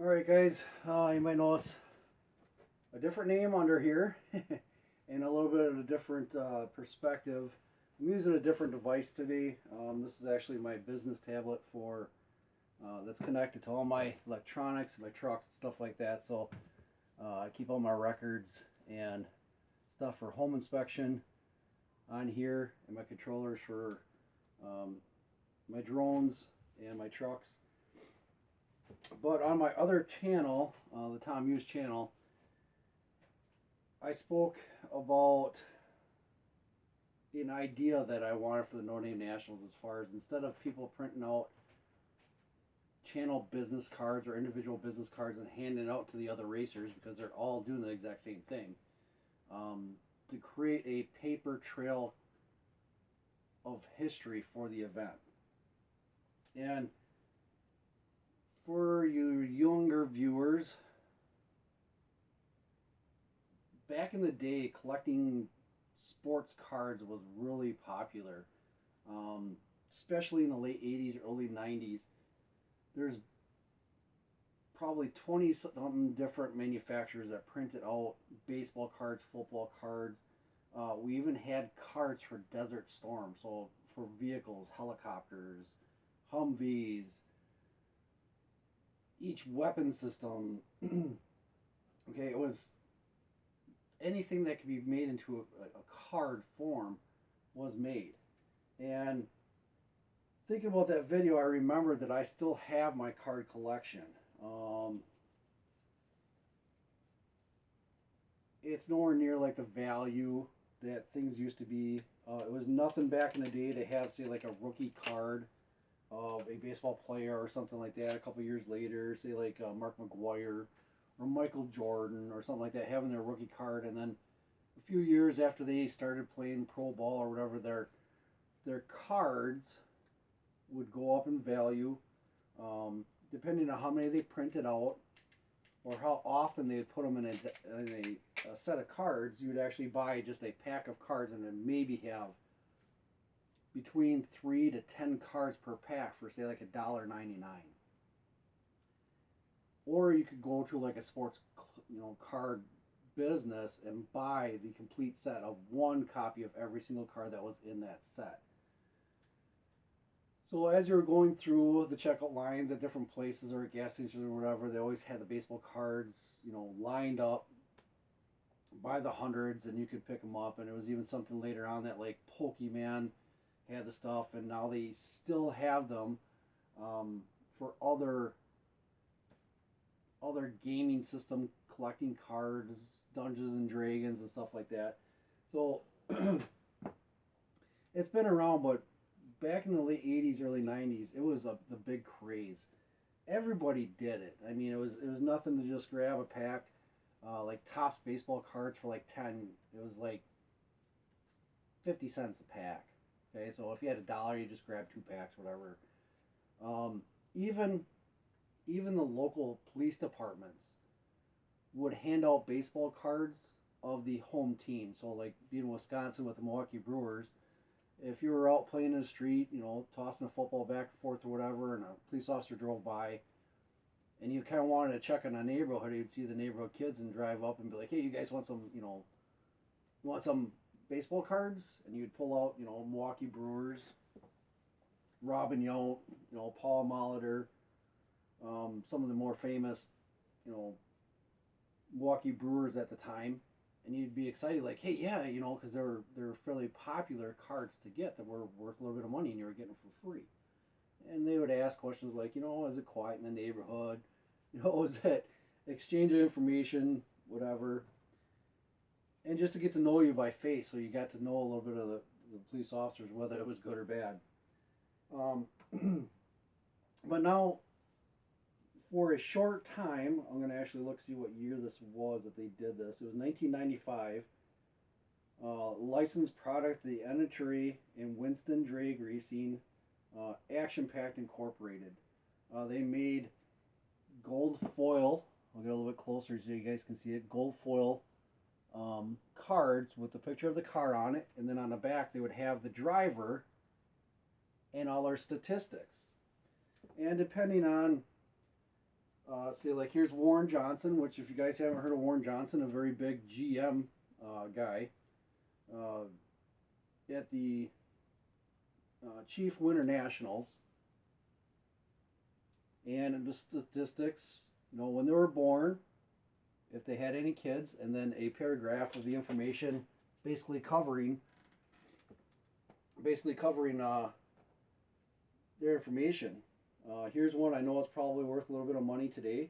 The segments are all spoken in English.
Alright guys, you might notice a different name under here and a little bit of a different perspective. I'm using a different device today. This is actually my business tablet for that's connected to all my electronics, my trucks, stuff like that. So I keep all my records and stuff for home inspection on here, and my controllers for my drones and my trucks. But on my other channel, the Tom Hughes channel, I spoke about an idea that I wanted for the No Name Nationals, as far as instead of people printing out channel business cards or individual business cards and handing it out to the other racers, because they're all doing the exact same thing, to create a paper trail of history for the event. And for you younger viewers, back in the day, collecting sports cards was really popular, especially in the late 80s, early 90s. There's probably 20 something different manufacturers that printed out baseball cards, football cards. We even had cards for Desert Storm, so for vehicles, helicopters, Humvees, each weapon system. Okay, it was anything that could be made into a card form was made. And thinking about that video, I remember that I still have my card collection. It's nowhere near like the value that things used to be. It was nothing back in the day to have, say, like a rookie card of a baseball player or something like that a couple years later, say like Mark McGwire or Michael Jordan or something like that, having their rookie card, and then a few years after they started playing pro ball or whatever, their cards would go up in value, depending on how many they printed out or how often they put them in a set of cards. You would actually buy just a pack of cards and then maybe have between 3 to 10 cards per pack for, say, like $1.99. Or you could go to like a sports card business and buy the complete set of one copy of every single card that was in that set. So as you were going through the checkout lines at different places or at gas stations or whatever, they always had the baseball cards, lined up by the hundreds, and you could pick them up. And it was even something later on that like Pokemon had the stuff, and now they still have them for other gaming system collecting cards, Dungeons and Dragons and stuff like that. So it's been around, but back in the late 80s, early 90s, it was the big craze. Everybody did it. I mean, it was nothing to just grab a pack, like Topps baseball cards for like 10. It was like 50 cents a pack. Okay, so if you had $1, you just grab 2 packs, whatever. Even the local police departments would hand out baseball cards of the home team. So like being in Wisconsin with the Milwaukee Brewers, if you were out playing in the street, tossing a football back and forth or whatever, and a police officer drove by, and you kind of wanted to check on a neighborhood, you'd see the neighborhood kids and drive up and be like, "Hey, you guys want some, want some baseball cards?" And you'd pull out, Milwaukee Brewers, Robin Yount, Paul Molitor, some of the more famous, Milwaukee Brewers at the time, and you'd be excited, like, "Hey, yeah," because they're fairly popular cards to get that were worth a little bit of money, and you were getting them for free. And they would ask questions like, is it quiet in the neighborhood? Is that exchange of information, whatever, and just to get to know you by face, so you got to know a little bit of the police officers, whether it was good or bad. But now, for a short time, I'm going to actually see what year this was that they did this. It was 1995. Licensed product, the Entry and Winston Drag Racing, Action Packed Incorporated. They made gold foil. I'll get a little bit closer so you guys can see it. Gold foil cards with the picture of the car on it, and then on the back they would have the driver and all our statistics. And depending on See, like here's Warren Johnson, which if you guys haven't heard of Warren Johnson, a very big GM guy, uh, at the Chief Winter Nationals, and in the statistics, when they were born, if they had any kids, and then a paragraph of the information, basically covering their information. Here's one I know is probably worth a little bit of money today.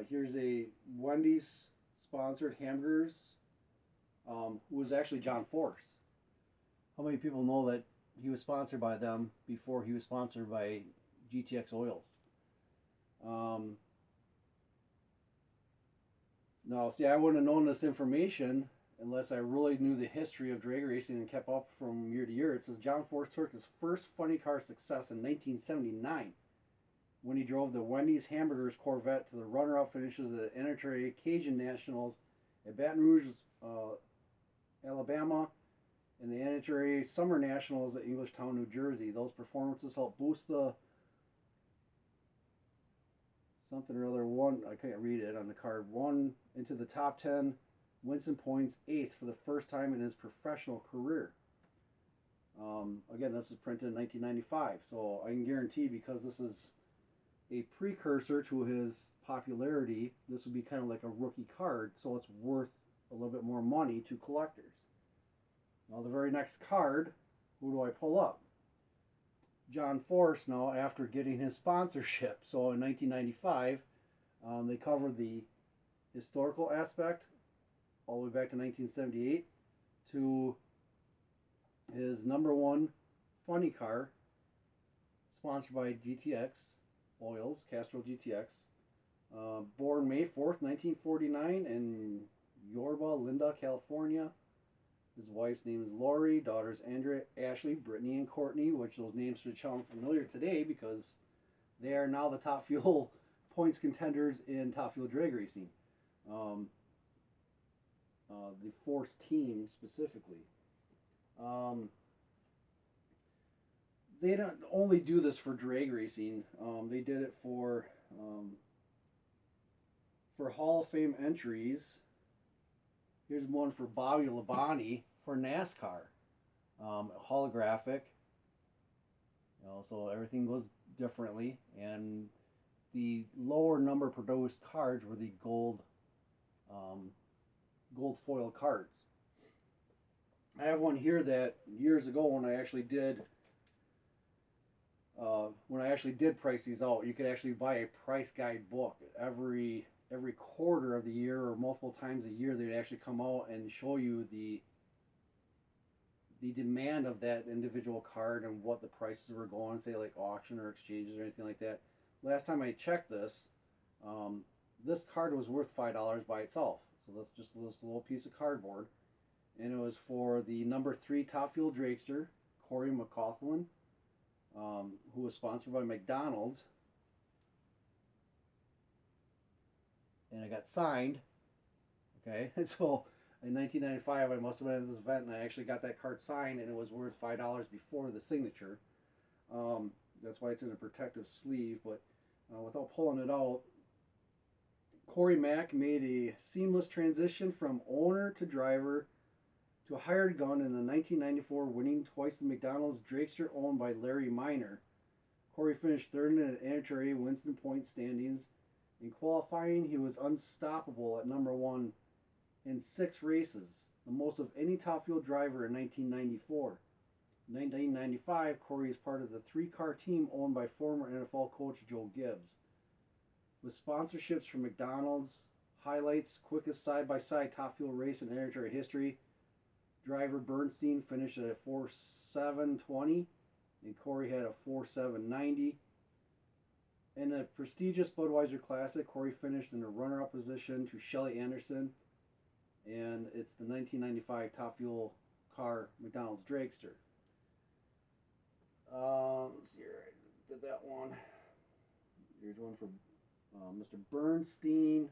Here's a Wendy's sponsored hamburgers, who was actually John Force. How many people know that he was sponsored by them before he was sponsored by GTX Oils? No, see, I wouldn't have known this information unless I really knew the history of drag racing and kept up from year to year. It says John Force took his first funny car success in 1979 when he drove the Wendy's Hamburgers Corvette to the runner-up finishes at the NHRA Cajun Nationals at Baton Rouge, Alabama, and the NHRA Summer Nationals at Englishtown, New Jersey. Those performances helped boost the something or other one, I can't read it on the card, one into the top 10 Winston points, 8th for the first time in his professional career. Again, this is printed in 1995, so I can guarantee, because this is a precursor to his popularity, this would be kind of like a rookie card, so it's worth a little bit more money to collectors. Now the very next card, who do I pull up? John Force, now after getting his sponsorship. So in 1995, they covered the historical aspect all the way back to 1978 to his number one funny car, sponsored by GTX Oils, Castrol GTX. Born May 4th, 1949 in Yorba Linda, California. His wife's name is Lori, daughters Andrea, Ashley, Brittany, and Courtney, which those names should sound familiar today because they are now the Top Fuel points contenders in Top Fuel drag racing. The Force team specifically. They don't only do this for drag racing. They did it for Hall of Fame entries. Here's one for Bobby Labonte for NASCAR. Holographic. So everything goes differently. And the lower number produced cards were the gold foil cards. I have one here that years ago when I actually did price these out, you could actually buy a price guide book every quarter of the year or multiple times a year. They'd actually come out and show you the demand of that individual card and what the prices were going, say like auction or exchanges or anything like that. Last time I checked this, this card was worth $5 by itself. So that's just this little piece of cardboard, and it was for the number 3 Top Fuel dragster, Corey McCaughlin, who was sponsored by McDonald's. And it got signed. Okay, and so in 1995, I must have been at this event, and I actually got that card signed, and it was worth $5 before the signature. That's why it's in a protective sleeve. But without pulling it out, Corey Mack made a seamless transition from owner to driver to a hired gun in the 1994, winning twice the McDonald's dragster owned by Larry Miner. Corey finished third in the NHRA Winston point standings. In qualifying, he was unstoppable at number 1 in 6 races, the most of any Top Fuel driver in 1994. In 1995, Corey is part of the 3-car team owned by former NFL coach Joe Gibbs. With sponsorships from McDonald's, highlights, quickest side-by-side Top Fuel race in NHRA history, driver Bernstein finished at a 4.720, and Corey had a 4.790. In a prestigious Budweiser Classic, Corey finished in a runner-up position to Shelly Anderson, and it's the 1995 Top Fuel car McDonald's dragster. Let's see here, I did that one. Here's one for Mr. Bernstein.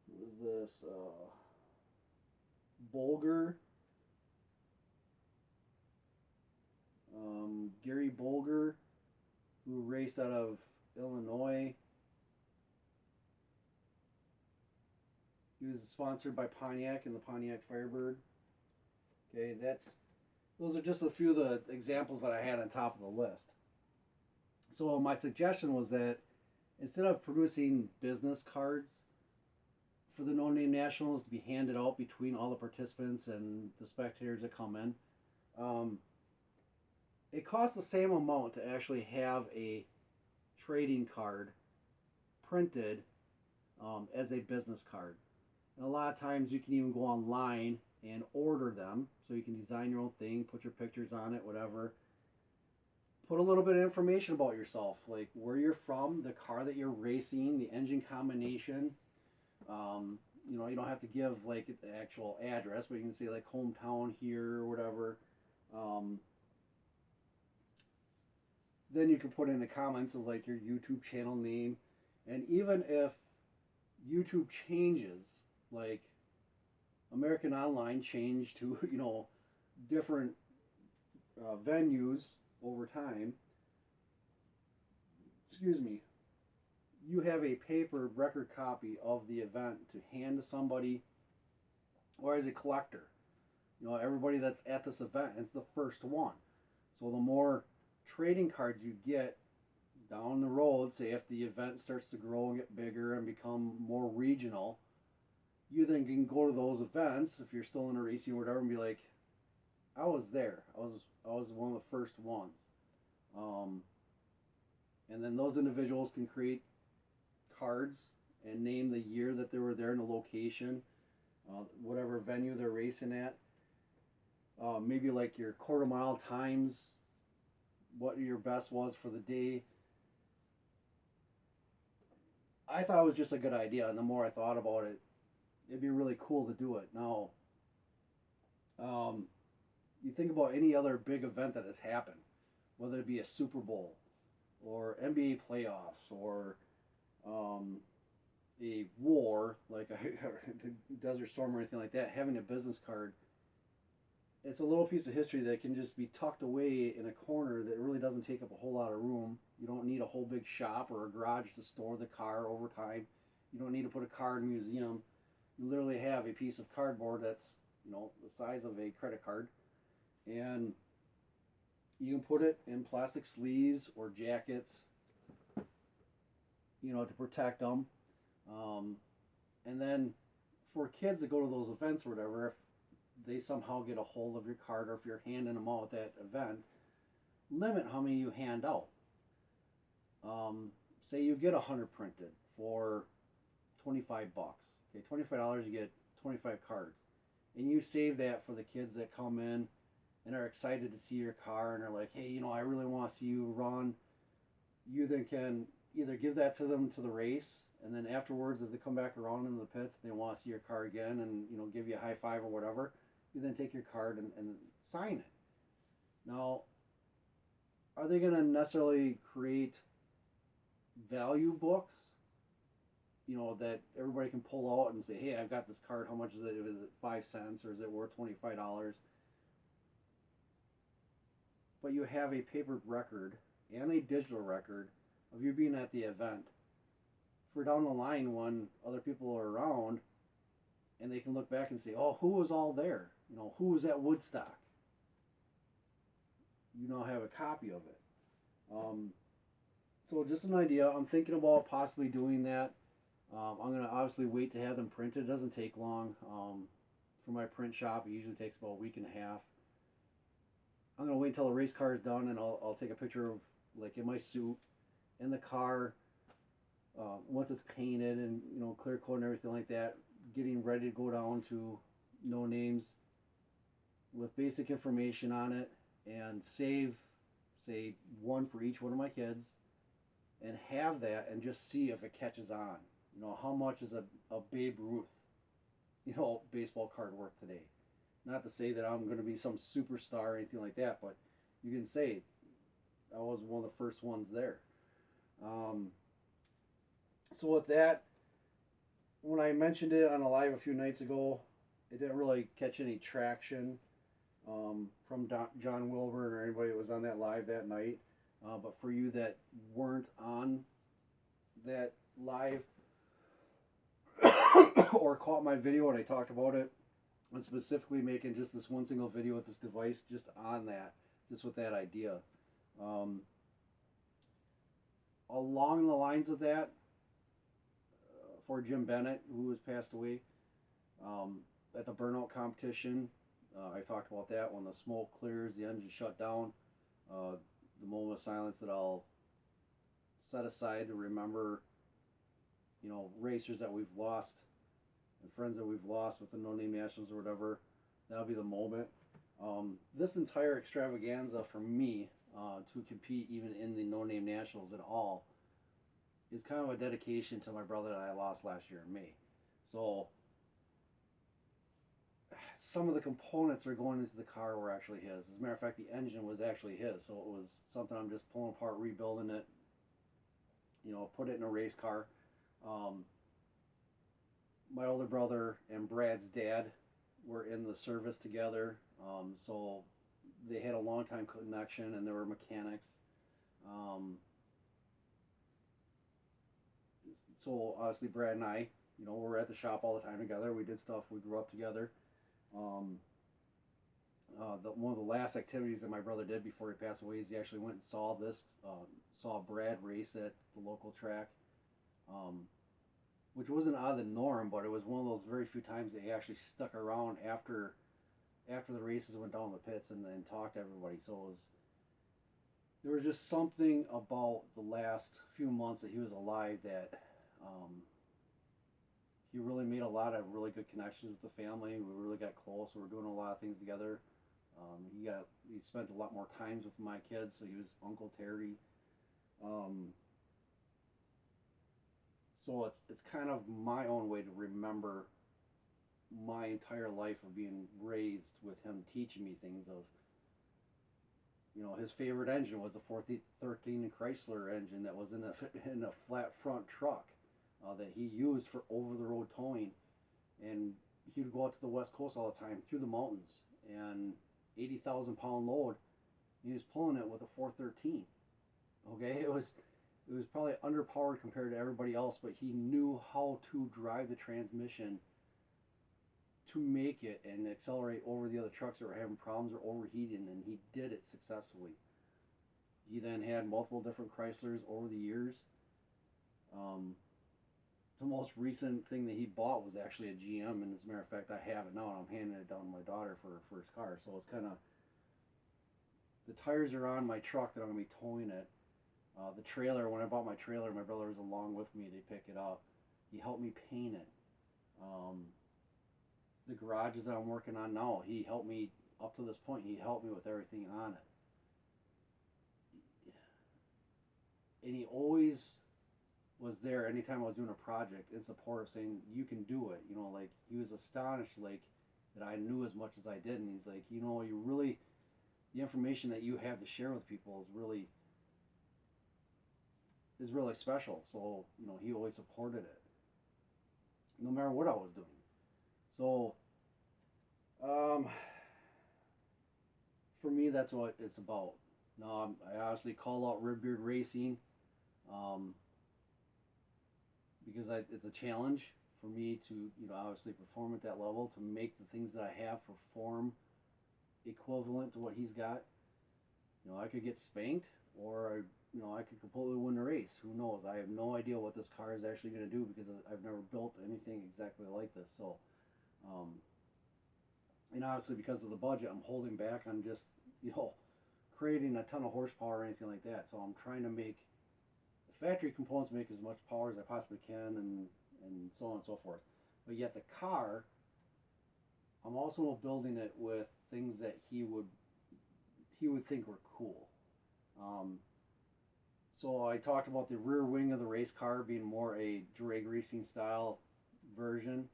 What was this? Bolger. Gary Bolger, who raced out of Illinois. He was sponsored by Pontiac and the Pontiac Firebird. Okay, those are just a few of the examples that I had on top of the list. So my suggestion was that instead of producing business cards for the No Name Nationals to be handed out between all the participants and the spectators that come in, it costs the same amount to actually have a trading card printed as a business card. And a lot of times you can even go online and order them, so you can design your own thing, put your pictures on it, whatever. Put a little bit of information about yourself, like where you're from, the car that you're racing, the engine combination. You don't have to give like the actual address, but you can say like hometown here or whatever. Then you can put in the comments of like your YouTube channel name, and even if YouTube changes, like American Online changed to different venues over time. Excuse me. You have a paper record copy of the event to hand to somebody, or as a collector. Everybody that's at this event, it's the first one. So the more trading cards you get down the road, say if the event starts to grow and get bigger and become more regional, you then can go to those events if you're still in a racing or whatever and be like, I was there. I was one of the first ones. And then those individuals can create cards and name the year that they were there and the location, whatever venue they're racing at. Maybe like your quarter mile times, what your best was for the day. I thought it was just a good idea, and the more I thought about it, it'd be really cool to do it. Now, you think about any other big event that has happened, whether it be a Super Bowl or NBA playoffs or a war, like a Desert Storm or anything like that, having a business card, it's a little piece of history that can just be tucked away in a corner that really doesn't take up a whole lot of room. You don't need a whole big shop or a garage to store the car over time. You don't need to put a car in a museum. You literally have a piece of cardboard that's the size of a credit card, and you can put it in plastic sleeves or jackets, to protect them. And then for kids that go to those events or whatever, if they somehow get a hold of your card, or if you're handing them out at that event, limit how many you hand out. Say you get 100 printed for $25. Okay, $25, you get 25 cards. And you save that for the kids that come in and are excited to see your car and are like, hey, I really want to see you run. You then can either give that to them to the race, and then afterwards, if they come back around in the pits, they want to see your car again and give you a high five or whatever, you then take your card and sign it. Now, are they going to necessarily create value books, that everybody can pull out and say, hey, I've got this card, how much is it? Is it 5 cents or is it worth $25? But you have a paper record and a digital record of you being at the event for down the line when other people are around, and they can look back and say, oh, who was all there? Who was at Woodstock? You now have a copy of it. So just an idea. I'm thinking about possibly doing that. I'm going to obviously wait to have them printed. It doesn't take long. For my print shop, it usually takes about a week and a half. I'm going to wait until the race car is done, and I'll take a picture of, like, in my suit, in the car, once it's painted and, clear coat and everything like that, getting ready to go down to No Names with basic information on it, and save, say, one for each one of my kids, and have that and just see if it catches on. How much is a Babe Ruth, baseball card worth today? Not to say that I'm going to be some superstar or anything like that, but you can say I was one of the first ones there. So with that, when I mentioned it on a live a few nights ago, it didn't really catch any traction from John Wilburn or anybody that was on that live that night. But for you that weren't on that live or caught my video and I talked about it, I'm specifically making just this one single video with this device just on that, just with that idea. Along the lines of that, for Jim Bennett, who has passed away, at the burnout competition, I talked about that. When the smoke clears, the engine shut down, the moment of silence that I'll set aside to remember, racers that we've lost and friends that we've lost with the No Name Nationals or whatever. That'll be the moment. This entire extravaganza for me, to compete even in the No Name Nationals at all, is kind of a dedication to my brother that I lost last year in May. So some of the components that are going into the car were actually his. As a matter of fact, the engine was actually his. So it was something I'm just pulling apart, rebuilding it, put it in a race car. My older brother and Brad's dad were in the service together, so they had a long time connection, and they were mechanics. So obviously Brad and I, were at the shop all the time together. We did stuff. We grew up together. One of the last activities that my brother did before he passed away is he actually went and saw Brad race at the local track, which wasn't out of the norm, but it was one of those very few times that he actually stuck around after the races went down the pits and talked to everybody. So there was just something about the last few months that he was alive that he really made a lot of really good connections with the family. We really got close. We were doing a lot of things together. He spent a lot more times with my kids, so he was Uncle Terry. So it's kind of my own way to remember my entire life of being raised with him teaching me things of, his favorite engine was the 413 Chrysler engine that was in a flat front truck that he used for over-the-road towing. And he would go out to the West Coast all the time through the mountains, and 80,000 pound load, he was pulling it with a 413. Okay, it was probably underpowered compared to everybody else, but he knew how to drive the transmission to make it and accelerate over the other trucks that were having problems or overheating, and he did it successfully. He then had multiple different Chryslers over the years. The most recent thing that he bought was actually a GM, and as a matter of fact, I have it now, and I'm handing it down to my daughter for her first car. So it's kind of, the tires are on my truck that I'm going to be towing it. The trailer, when I bought my trailer, my brother was along with me to pick it up. He helped me paint it. The garages that I'm working on now, he helped me up to this point. He helped me with everything on it. And he always was there anytime I was doing a project in support of saying, you can do it. Like, he was astonished, like, that I knew as much as I did. And he's like, you really, the information that you have to share with people is really special. So, he always supported it, no matter what I was doing. So, for me, that's what it's about. Now, I obviously call out Redbeard Racing, because it's a challenge for me to, obviously perform at that level, to make the things that I have perform equivalent to what he's got. I could get spanked, or I could completely win the race. Who knows? I have no idea what this car is actually going to do, because I've never built anything exactly like this. So, and obviously because of the budget, I'm holding back on just, creating a ton of horsepower or anything like that. So I'm trying to make the factory components, make as much power as I possibly can, and so on and so forth. But yet the car, I'm also building it with things that he would think were cool. So I talked about the rear wing of the race car being more a drag racing style version.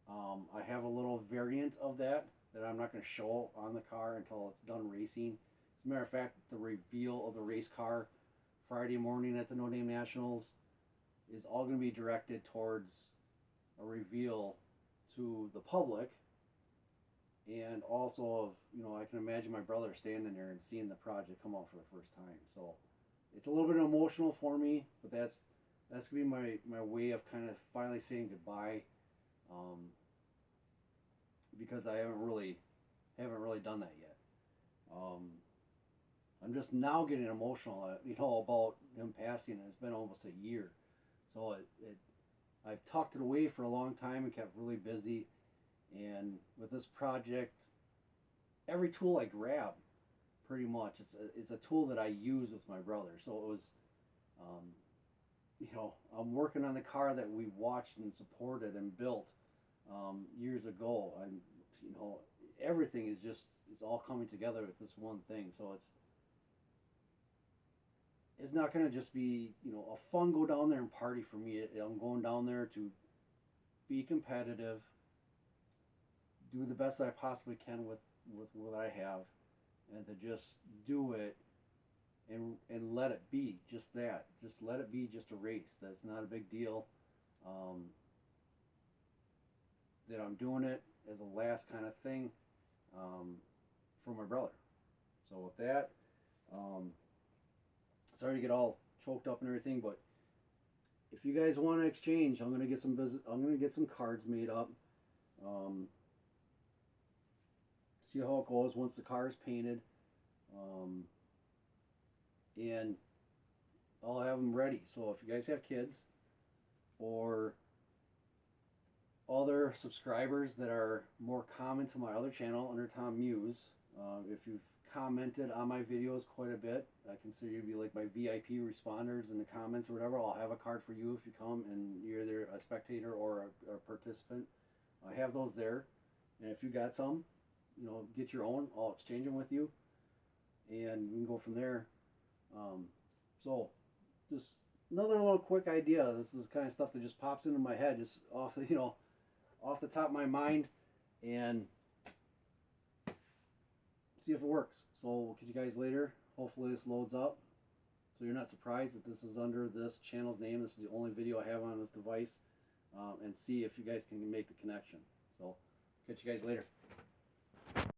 I have a little variant of that I'm not going to show on the car until it's done racing. As a matter of fact, the reveal of the race car Friday morning at the No Name Nationals is all going to be directed towards a reveal to the public, and also of, I can imagine my brother standing there and seeing the project come out for the first time. So it's a little bit emotional for me, but that's that's gonna be my way of kind of finally saying goodbye, um, because I haven't really done that yet. Um, I'm just now getting emotional, about him passing. It's been almost a year, so I've tucked it away for a long time and kept really busy. And with this project, every tool I grab, pretty much, it's a tool that I use with my brother. So it was, um, I'm working on the car that we watched and supported and built years ago. You know, everything is just it's all coming together with this one thing. So it's not going to just be a fun go down there and party for me. I'm going down there to be competitive, do the best I possibly can with what I have, and to just do it and let it be just that. Just let it be just a race. That's not a big deal. Um, that I'm doing it as a last kind of thing um, for my brother. So with that, um, sorry to get all choked up and everything, but if you guys want to exchange, I'm gonna get some I'm gonna get some cards made up. Um, see how it goes once the car is painted, um, and I'll have them ready. So if you guys have kids or other subscribers that are more common to my other channel under Tom Muse, if you've commented on my videos quite a bit, I consider you to be like my VIP responders in the comments or whatever. I'll have a card for you if you come and you're either a spectator or a participant. I have those there, and if you got some, get your own. I'll exchange them with you, and we can go from there. So, just another little quick idea. This is the kind of stuff that just pops into my head, just off the top of my mind, and see if it works. So we'll catch you guys later. Hopefully this loads up so you're not surprised that this is under this channel's name. This is the only video I have on this device, and see if you guys can make the connection. So catch you guys later.